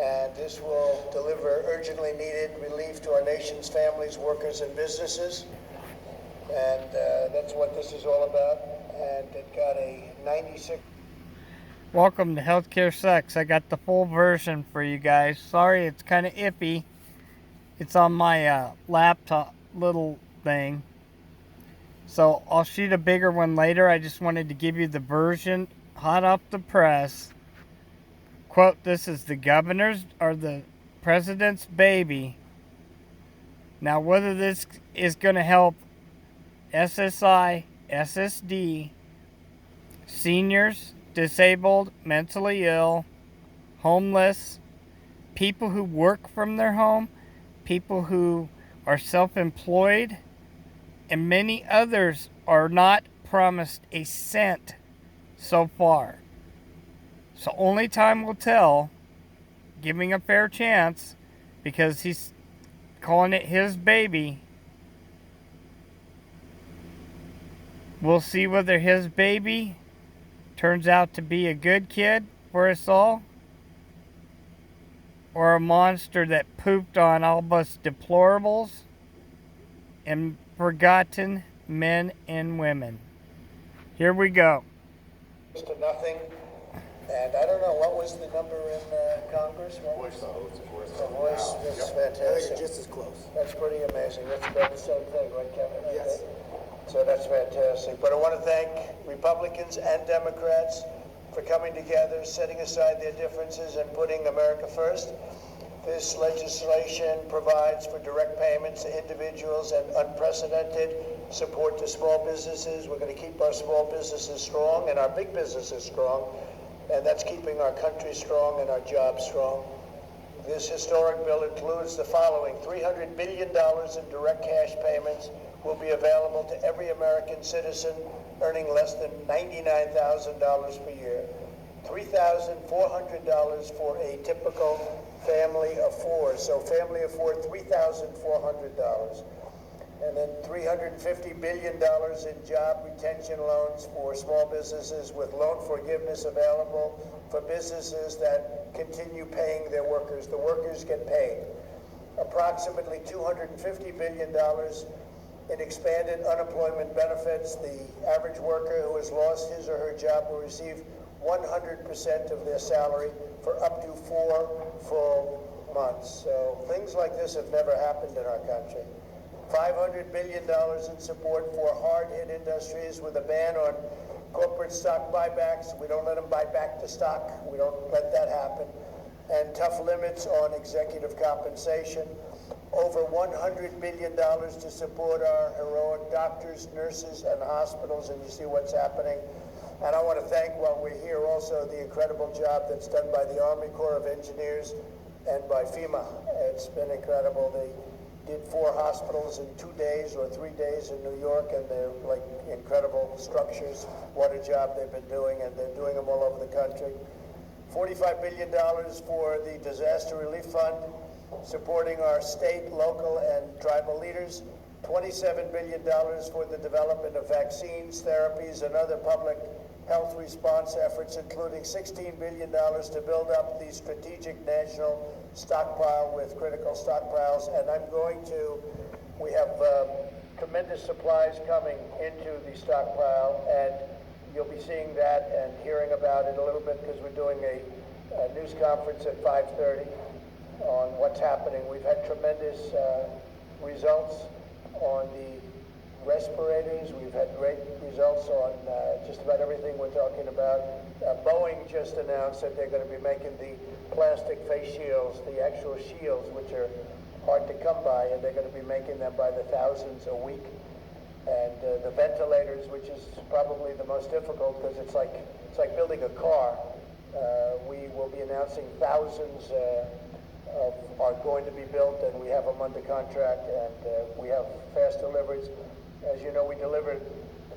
and this will deliver urgently needed relief to our nation's families, workers, and businesses. And that's what this is all about. And it got a 96. Welcome to Healthcare Sucks. I got the full version for you guys. Sorry, it's kind of iffy. It's on my laptop little thing. So I'll shoot a bigger one later. I just wanted to give you the version hot off the press. Quote, this is the governor's or the president's baby. Now, whether this is going to help SSI, SSD, seniors, disabled, mentally ill, homeless, people who work from their home, people who are self-employed, and many others are not promised a cent so far. So only time will tell. Giving a fair chance because he's calling it his baby. We'll see whether his baby turns out to be a good kid for us all or a monster that pooped on all of us deplorables and forgotten men and women. Here we go. To nothing. And I don't know, what was the number in Congress? Voice. The voice was fantastic. Just as close. That's pretty amazing. That's about the same thing, right, Kevin? Yes. So that's fantastic. But I want to thank Republicans and Democrats for coming together, setting aside their differences, and putting America first. This legislation provides for direct payments to individuals and unprecedented support to small businesses. We're going to keep our small businesses strong and our big businesses strong. And that's keeping our country strong and our jobs strong. This historic bill includes the following: $300 billion in direct cash payments will be available to every American citizen earning less than $99,000 per year. $3,400 for a typical family of four. So family of four, $3,400. And then $350 billion in job retention loans for small businesses with loan forgiveness available for businesses that continue paying their workers. The workers get paid. Approximately $250 billion in expanded unemployment benefits. The average worker who has lost his or her job will receive 100% of their salary for up to 4 full months. So things like this have never happened in our country. $500 billion in support for hard-hit industries with a ban on corporate stock buybacks. We don't let them buy back the stock. We don't let that happen. And tough limits on executive compensation. Over $100 billion to support our heroic doctors, nurses, and hospitals, and you see what's happening. And I want to thank, while we're here, also the incredible job that's done by the Army Corps of Engineers and by FEMA. It's been incredible. They did 4 hospitals in 2 days or 3 days in New York, and they're like incredible structures. What a job they've been doing, and they're doing them all over the country. $45 billion for the Disaster Relief Fund, supporting our state, local, and tribal leaders. $27 billion for the development of vaccines, therapies, and other public health response efforts, including $16 billion to build up the strategic national stockpile with critical stockpiles. And we have tremendous supplies coming into the stockpile, and you'll be seeing that and hearing about it a little bit because we're doing a news conference at 5:30 on what's happening. We've had tremendous results on the respirators. We've had great results on just about everything we're talking about. Boeing just announced that they're going to be making the plastic face shields, the actual shields, which are hard to come by, and they're going to be making them by the thousands a week. And the ventilators, which is probably the most difficult because it's like building a car. We will be announcing thousands are going to be built, and we have them under contract, and we have fast deliveries. As you know, we delivered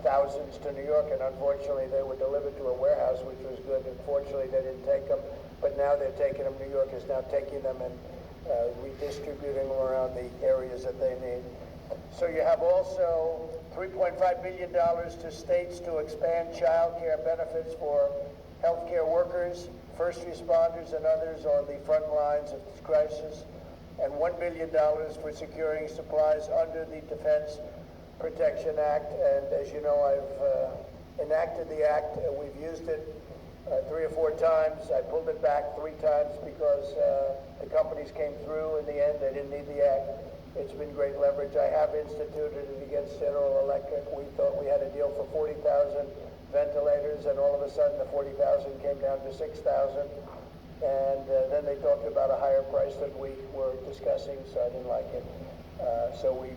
thousands to New York, and unfortunately they were delivered to a warehouse, which was good. Unfortunately, they didn't take them, but now they're taking them. New York is now taking them and redistributing them around the areas that they need. So you have also $3.5 billion to states to expand child care benefits for healthcare workers, first responders and others on the front lines of this crisis, and $1 billion for securing supplies under the Defense Protection Act. And as you know, I've enacted the act. We've used it 3 or 4 times. I pulled it back 3 times because the companies came through in the end. They didn't need the act. It's been great leverage. I have instituted it against General Electric. We thought we had a deal for 40,000 ventilators, and all of a sudden the 40,000 came down to 6,000. And then they talked about a higher price that we were discussing, so I didn't like it. So we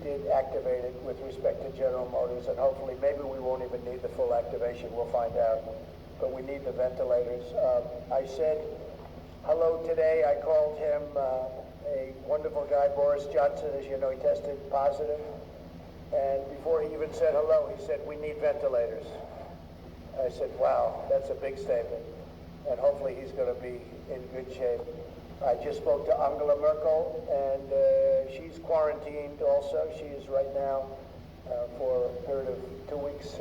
did activate it with respect to General Motors, and hopefully maybe we won't even need the full activation. We'll find out. But we need the ventilators. I said hello today. I called him a wonderful guy, Boris Johnson. As you know, he tested positive. And before he even said hello, he said, "We need ventilators." I said, wow, that's a big statement. And hopefully he's going to be in good shape. I just spoke to Angela Merkel, and she's quarantined also. She is right now, for a period of 2 weeks,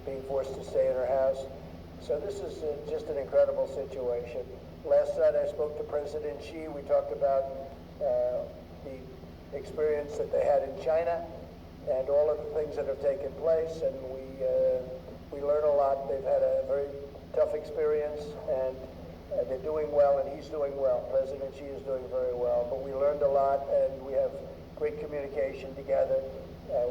being forced to stay in her house. So this is just an incredible situation. Last night I spoke to President Xi. We talked about the experience that they had in China and all of the things that have taken place, and we learn a lot. They've had a very tough experience, and they're doing well, and he's doing well. President Xi is doing very well, but we learned a lot, and we have great communication together.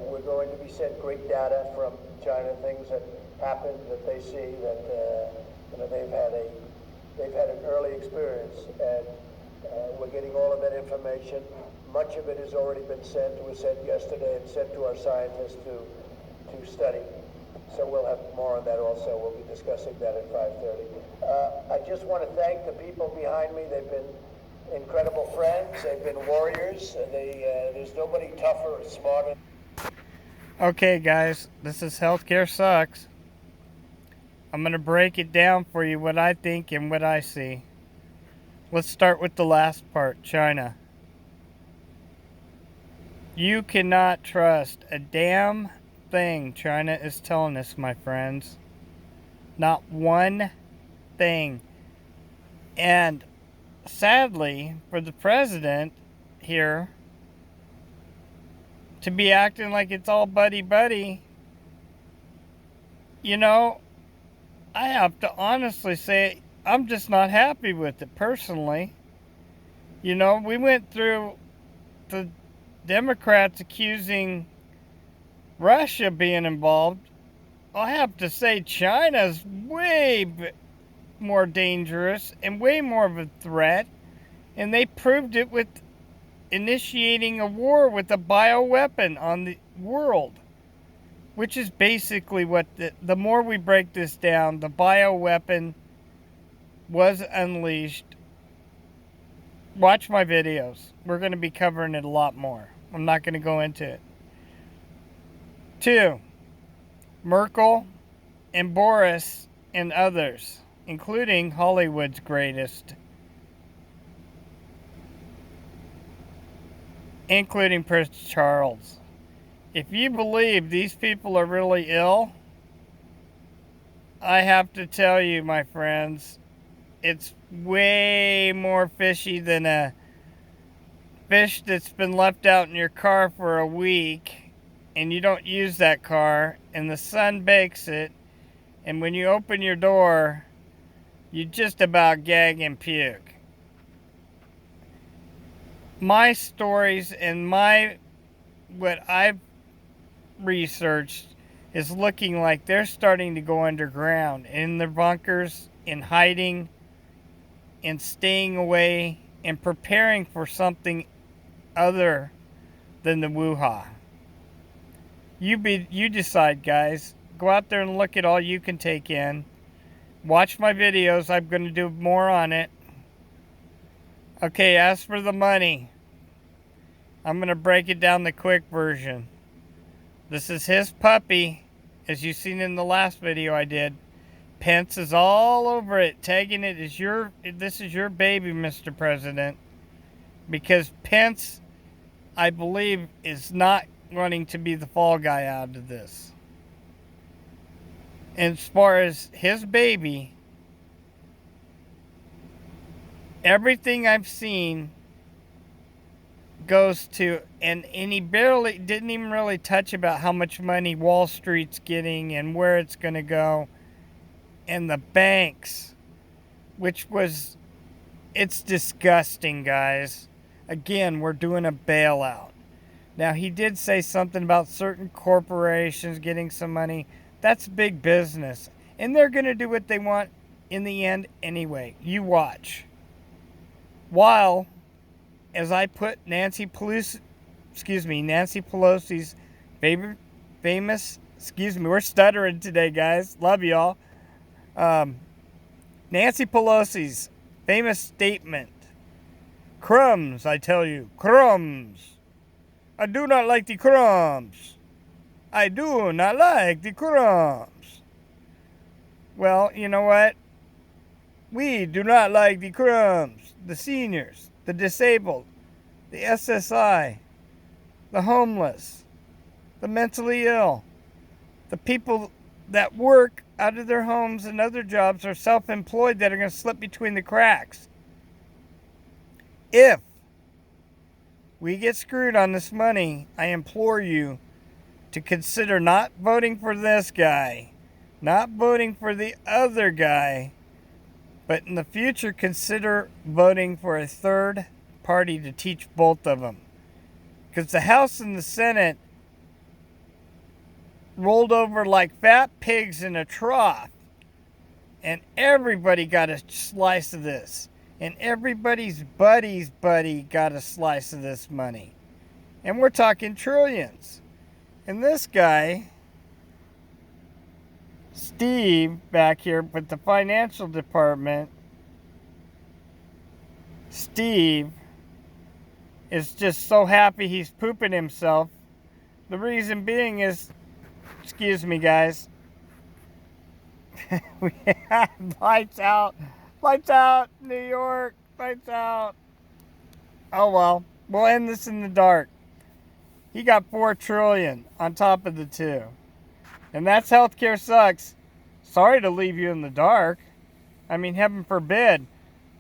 We're going to be sent great data from China, things that happened that they see that they've had an early experience, and we're getting all of that information. Much of it has already been sent. It was sent yesterday and sent to our scientists to study. So we'll have more on that also. We'll be discussing that at 5:30. I just want to thank the people behind me. They've been incredible friends. They've been warriors. There's nobody tougher or smarter. Okay, guys, this is Healthcare Sucks. I'm going to break it down for you, what I think and what I see. Let's start with the last part, China. You cannot trust a damn thing China is telling us, my friends. Not one thing. And sadly, for the president here to be acting like it's all buddy-buddy, I have to honestly say I'm just not happy with it personally. We went through the Democrats accusing Russia being involved. I have to say China's way more dangerous and way more of a threat, and they proved it with initiating a war with a bioweapon on the world, which is basically what the more we break this down, the bioweapon was unleashed. Watch my videos. We're going to be covering it a lot more. I'm not going to go into it. 2, Merkel and Boris and others, including Hollywood's greatest, including Prince Charles. If you believe these people are really ill, I have to tell you, my friends, it's way more fishy than a fish that's been left out in your car for a week and you don't use that car and the sun bakes it, and when you open your door, you just about gag and puke. My stories and what I've researched is looking like they're starting to go underground in their bunkers, in hiding, and staying away, and preparing for something other than the Wuhan. You decide, guys. Go out there and look at all you can take in. Watch my videos. I'm going to do more on it. Okay, as for the money, I'm going to break it down the quick version. This is his puppy, as you've seen in the last video I did. Pence is all over it, tagging it as this is your baby, Mr. President. Because Pence, I believe, is not wanting to be the fall guy out of this. And as far as his baby, everything I've seen goes to, and he barely didn't even really touch about how much money Wall Street's getting and where it's going to go, and the banks, which was, it's disgusting, guys. Again, we're doing a bailout. Now, he did say something about certain corporations getting some money. That's big business, and they're going to do what they want in the end anyway. You watch. While, as I put Nancy Pelosi's famous, we're stuttering today, guys. Love y'all. Nancy Pelosi's famous statement. Crumbs, I tell you, crumbs. I do not like the crumbs. I do not like the crumbs. Well, you know what? We do not like the crumbs. The seniors, the disabled, the SSI, the homeless, the mentally ill, the people that work out of their homes and other jobs are self-employed that are going to slip between the cracks. If we get screwed on this money, I implore you to consider not voting for this guy, not voting for the other guy, but in the future consider voting for a third party to teach both of them. Because the House and the Senate rolled over like fat pigs in a trough, and everybody got a slice of this. And everybody's buddy got a slice of this money. And we're talking trillions. And this guy, Steve, back here with the financial department, Steve is just so happy he's pooping himself. The reason being is, excuse me, guys, we have lights out, New York, lights out. Oh well, we'll end this in the dark. He got $4 trillion on top of the 2. And that's healthcare sucks. Sorry to leave you in the dark. I mean, heaven forbid.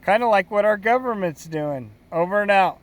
Kind of like what our government's doing. Over and out.